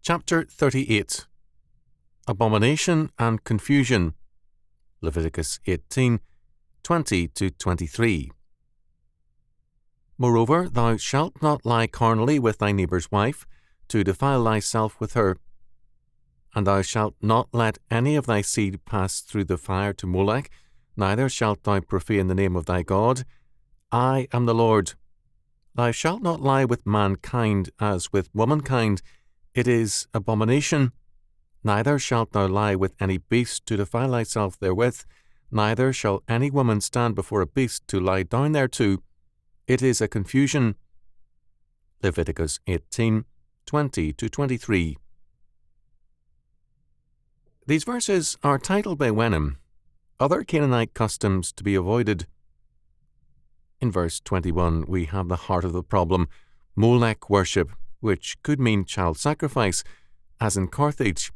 Chapter 38. Abomination and Confusion. Leviticus 18, 20-23. Moreover, thou shalt not lie carnally with thy neighbour's wife, to defile thyself with her. And thou shalt not let any of thy seed pass through the fire to Molech, neither shalt thou profane the name of thy God. I am the Lord. Thou shalt not lie with mankind as with womankind. It is abomination. Neither shalt thou lie with any beast to defile thyself therewith, neither shall any woman stand before a beast to lie down thereto. It is a confusion. Leviticus 18, 20-23. These verses are titled by Wenham, Other Canaanite Customs to be Avoided. In verse 21 we have the heart of the problem, Molech worship, which could mean child sacrifice, as in Carthage.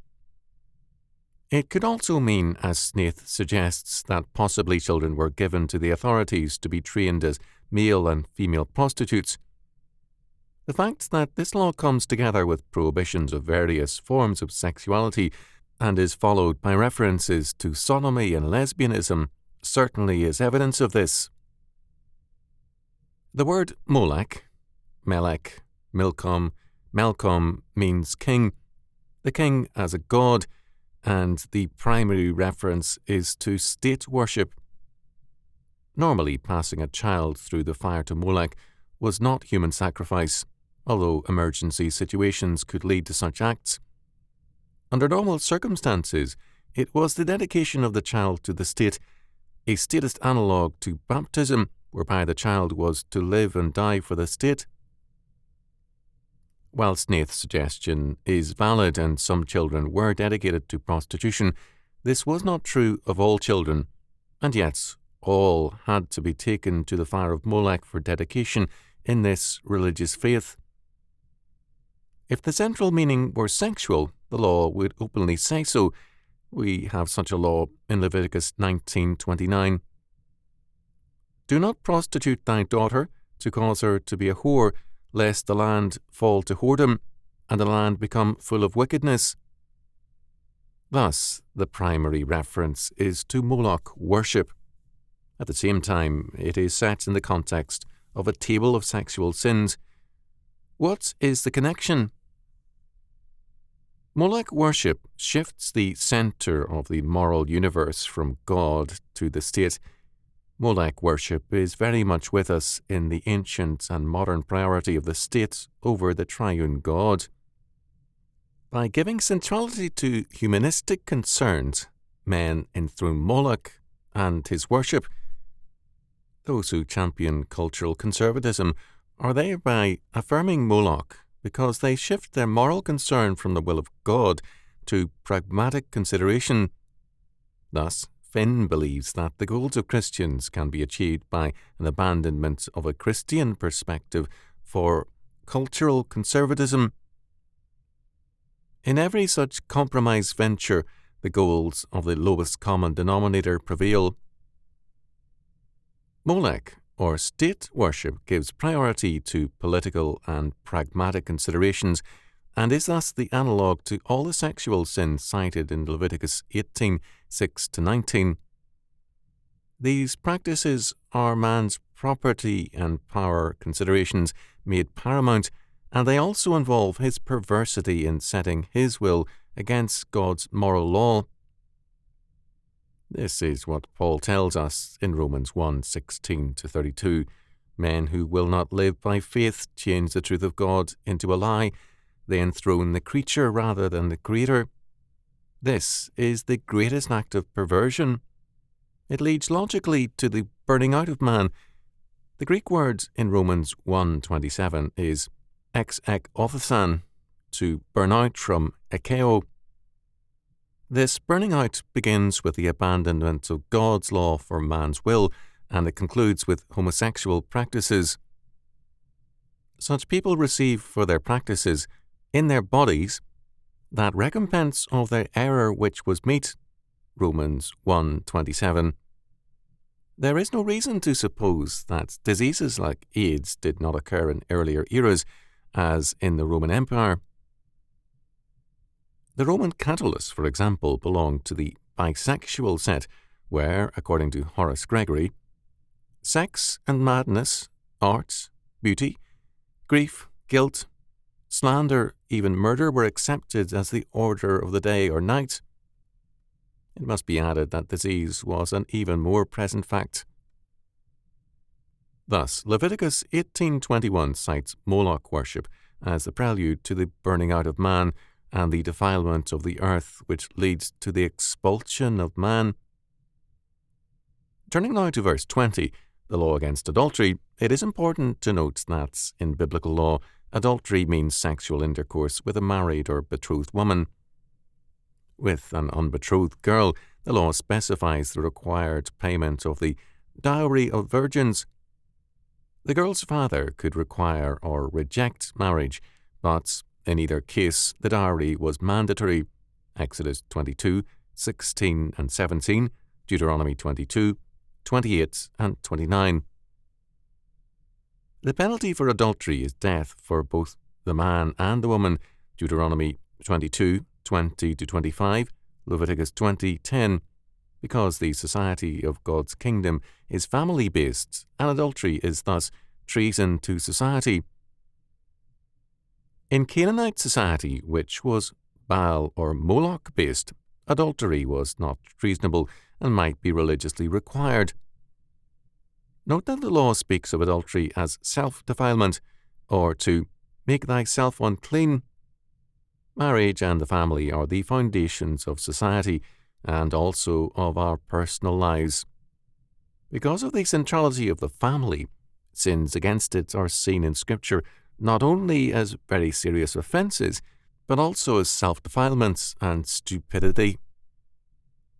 It could also mean, as Snaith suggests, that possibly children were given to the authorities to be trained as male and female prostitutes. The fact that this law comes together with prohibitions of various forms of sexuality and is followed by references to sodomy and lesbianism certainly is evidence of this. The word Molech, Melech, Milcom, Melcom means king, the king as a god, and the primary reference is to state worship. Normally, passing a child through the fire to Molech was not human sacrifice, although emergency situations could lead to such acts. Under normal circumstances, it was the dedication of the child to the state, a statist analogue to baptism, whereby the child was to live and die for the state. While Snaith's suggestion is valid and some children were dedicated to prostitution, this was not true of all children, and yet all had to be taken to the fire of Molech for dedication in this religious faith. If the central meaning were sexual, the law would openly say so. We have such a law in Leviticus 19:29. Do not prostitute thy daughter to cause her to be a whore, lest the land fall to whoredom, and the land become full of wickedness. Thus, the primary reference is to Moloch worship. At the same time, it is set in the context of a table of sexual sins. What is the connection? Moloch worship shifts the center of the moral universe from God to the state. Molech worship is very much with us in the ancient and modern priority of the state over the triune God. By giving centrality to humanistic concerns, men enthrone Moloch and his worship. Those who champion cultural conservatism are thereby affirming Moloch because they shift their moral concern from the will of God to pragmatic consideration. Thus, Finn believes that the goals of Christians can be achieved by an abandonment of a Christian perspective for cultural conservatism. In every such compromise venture, the goals of the lowest common denominator prevail. Molech, or state worship, gives priority to political and pragmatic considerations and is thus the analogue to all the sexual sins cited in Leviticus 18, 6-19. These practices are man's property and power considerations made paramount, and they also involve his perversity in setting his will against God's moral law. This is what Paul tells us in Romans 1, 16-32. Men who will not live by faith change the truth of God into a lie. They enthrone the creature rather than the Creator. This is the greatest act of perversion. It leads logically to the burning out of man. The Greek word in Romans 1:27 is ex ek othothan, to burn out from ekeo. This burning out begins with the abandonment of God's law for man's will, and it concludes with homosexual practices. Such people receive for their practices, in their bodies, that recompense of their error which was meet. Romans 1:27. There is no reason to suppose that diseases like AIDS did not occur in earlier eras, as in the Roman Empire. The Roman Catullus, for example, belonged to the bisexual set, where, according to Horace Gregory, sex and madness, art, beauty, grief, guilt, slander, even murder were accepted as the order of the day or night. It must be added that disease was an even more present fact. Thus, Leviticus 18:21 cites Moloch worship as the prelude to the burning out of man and the defilement of the earth, which leads to the expulsion of man. Turning now to verse 20, the law against adultery, it is important to note that in biblical law, adultery means sexual intercourse with a married or betrothed woman. With an unbetrothed girl, the law specifies the required payment of the dowry of virgins. The girl's father could require or reject marriage, but in either case, the dowry was mandatory. Exodus 22, 16 and 17, Deuteronomy 22, 28 and 29. The penalty for adultery is death for both the man and the woman, Deuteronomy 22, 20 to 25, Leviticus 20, 10, because the society of God's kingdom is family-based, and adultery is thus treason to society. In Canaanite society, which was Baal or Moloch-based, adultery was not treasonable and might be religiously required. Note that the law speaks of adultery as self-defilement, or to make thyself unclean. Marriage and the family are the foundations of society and also of our personal lives. Because of the centrality of the family, sins against it are seen in Scripture not only as very serious offences, but also as self-defilements and stupidity.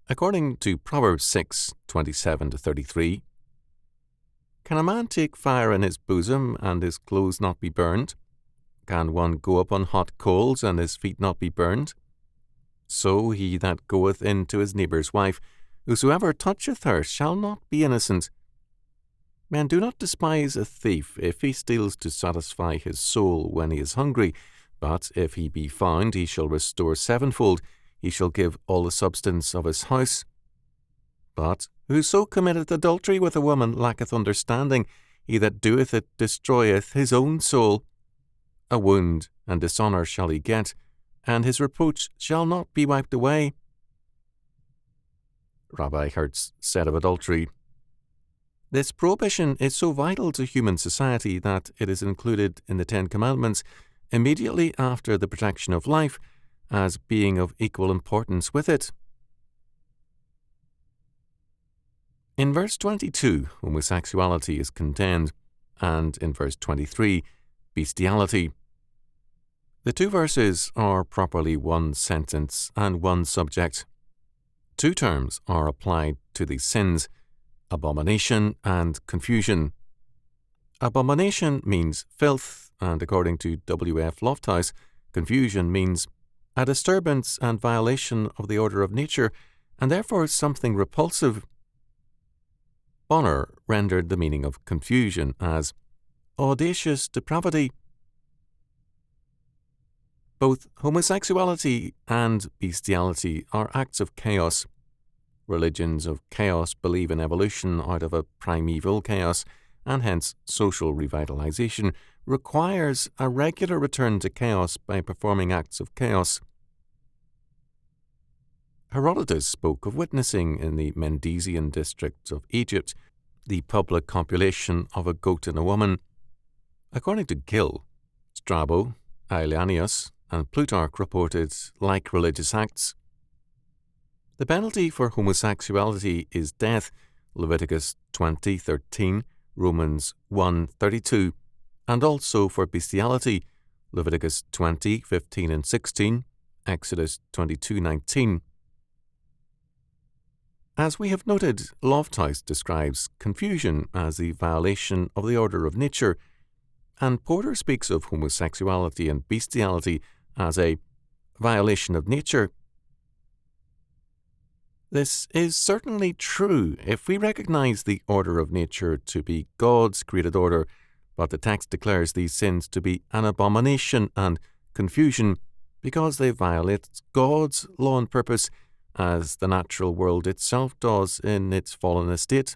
According to Proverbs 6, 27 to 33, can a man take fire in his bosom and his clothes not be burned? Can one go up on hot coals and his feet not be burned? So he that goeth in to his neighbour's wife, whosoever toucheth her shall not be innocent. Men, do not despise a thief if he steals to satisfy his soul when he is hungry, but if he be found, he shall restore sevenfold, he shall give all the substance of his house. But whoso committeth adultery with a woman lacketh understanding, he that doeth it destroyeth his own soul. A wound and dishonour shall he get, and his reproach shall not be wiped away. Rabbi Hertz said of adultery, this prohibition is so vital to human society that it is included in the Ten Commandments immediately after the protection of life as being of equal importance with it. In verse 22, homosexuality is condemned, and in verse 23, bestiality. The two verses are properly one sentence and one subject. Two terms are applied to these sins, abomination and confusion. Abomination means filth, and according to W.F. Lofthouse, confusion means a disturbance and violation of the order of nature, and therefore something repulsive. Bonner rendered the meaning of confusion as audacious depravity. Both homosexuality and bestiality are acts of chaos. Religions of chaos believe in evolution out of a primeval chaos, and hence social revitalization requires a regular return to chaos by performing acts of chaos. Herodotus spoke of witnessing in the Mendesian district of Egypt the public copulation of a goat and a woman. According to Gill, Strabo, Aelianius, and Plutarch reported like religious acts. The penalty for homosexuality is death, Leviticus 20:13, Romans 1:32, and also for bestiality, Leviticus 20:15 and 16, Exodus 22:19. As we have noted, Lofthouse describes confusion as the violation of the order of nature, and Porter speaks of homosexuality and bestiality as a violation of nature. This is certainly true if we recognize the order of nature to be God's created order, but the text declares these sins to be an abomination and confusion, because they violate God's law and purpose, as the natural world itself does in its fallen estate.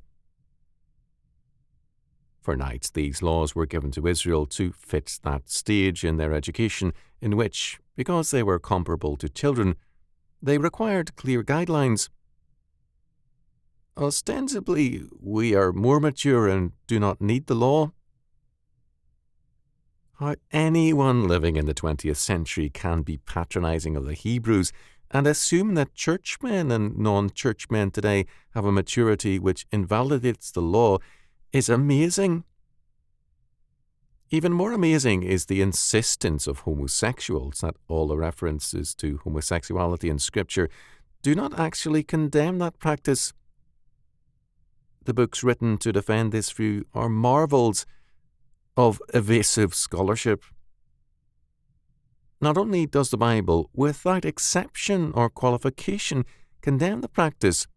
For nights, these laws were given to Israel to fit that stage in their education in which, because they were comparable to children, they required clear guidelines. Ostensibly, we are more mature and do not need the law. How anyone living in the 20th century can be patronizing of the Hebrews and assume that churchmen and non-churchmen today have a maturity which invalidates the law is amazing. Even more amazing is the insistence of homosexuals that all the references to homosexuality in Scripture do not actually condemn that practice. The books written to defend this view are marvels of evasive scholarship. Not only does the Bible, without exception or qualification, condemn the practice,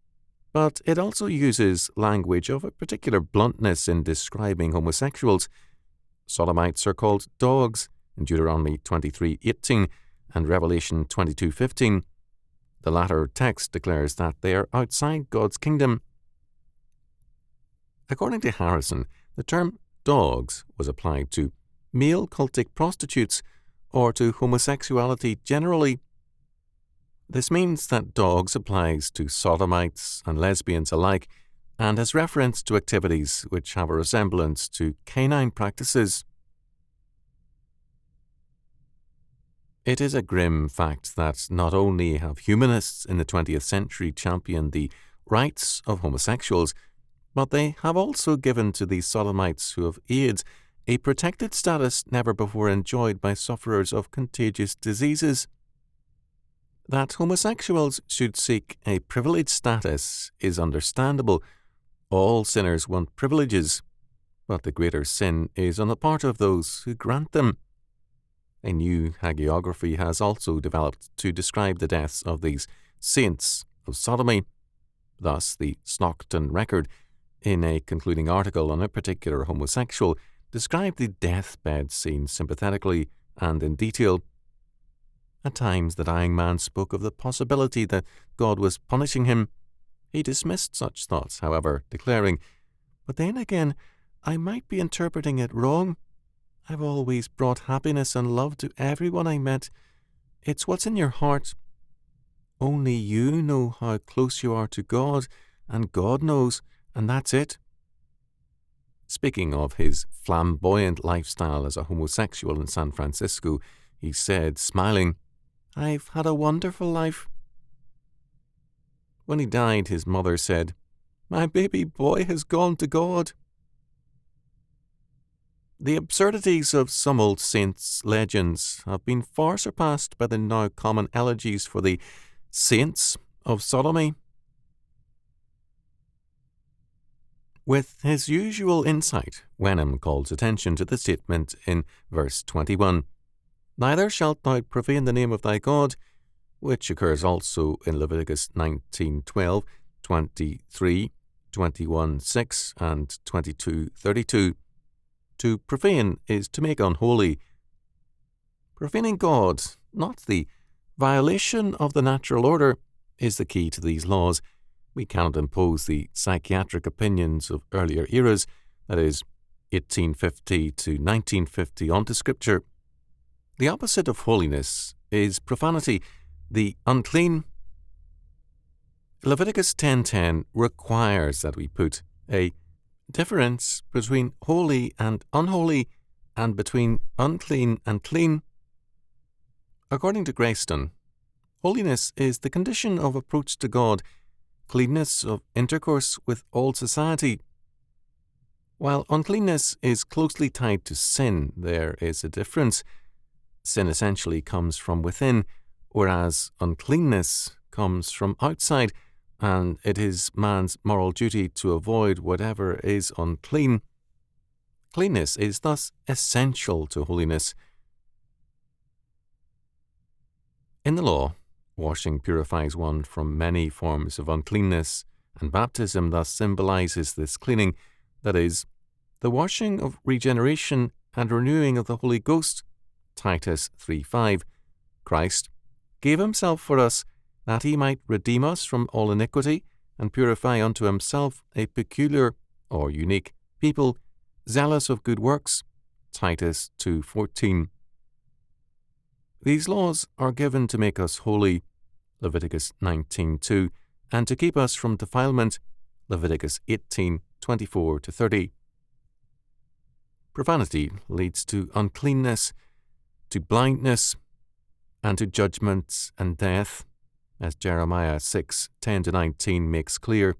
but it also uses language of a particular bluntness in describing homosexuals. Sodomites are called dogs in Deuteronomy 23:18 and Revelation 22:15. The latter text declares that they are outside God's kingdom. According to Harrison, the term dogs was applied to male cultic prostitutes or to homosexuality generally. This means that dogs applies to sodomites and lesbians alike and has reference to activities which have a resemblance to canine practices. It is a grim fact that not only have humanists in the 20th century championed the rights of homosexuals, but they have also given to these sodomites who have AIDS a protected status never before enjoyed by sufferers of contagious diseases. That homosexuals should seek a privileged status is understandable. All sinners want privileges, but the greater sin is on the part of those who grant them. A new hagiography has also developed to describe the deaths of these saints of sodomy. Thus, the Stockton Record, in a concluding article on a particular homosexual, described the deathbed scene sympathetically and in detail. At times the dying man spoke of the possibility that God was punishing him. He dismissed such thoughts, however, declaring, "But then again, I might be interpreting it wrong. I've always brought happiness and love to everyone I met. It's what's in your heart. Only you know how close you are to God, and God knows, and that's it." Speaking of his flamboyant lifestyle as a homosexual in San Francisco, he said, smiling, "I've had a wonderful life." When he died, his mother said, "My baby boy has gone to God." The absurdities of some old saints' legends have been far surpassed by the now common elegies for the saints of sodomy. With his usual insight, Wenham calls attention to the statement in verse 21, "Neither shalt thou profane the name of thy God," which occurs also in Leviticus 19:12, 23, 21:6, and 22:32. To profane is to make unholy. Profaning God, not the violation of the natural order, is the key to these laws. We cannot impose the psychiatric opinions of earlier eras, that is, 1850 to 1950, onto Scripture. The opposite of holiness is profanity, the unclean. Leviticus 10:10 requires that we put a difference between holy and unholy, and between unclean and clean. According to Grayston, holiness is the condition of approach to God, cleanness of intercourse with all society. While uncleanness is closely tied to sin, there is a difference. Sin essentially comes from within, whereas uncleanness comes from outside, and it is man's moral duty to avoid whatever is unclean. Cleanness is thus essential to holiness. In the law, washing purifies one from many forms of uncleanness, and baptism thus symbolizes this cleaning, that is, the washing of regeneration and renewing of the Holy Ghost, Titus 3:5, Christ gave himself for us, that he might redeem us from all iniquity, and purify unto himself a peculiar or unique people, zealous of good works. Titus 2:14. These laws are given to make us holy, Leviticus 19:2, and to keep us from defilement, Leviticus 18:24-30. Profanity leads to uncleanness, to blindness, and to judgment and death, as Jeremiah 6:10-19 makes clear.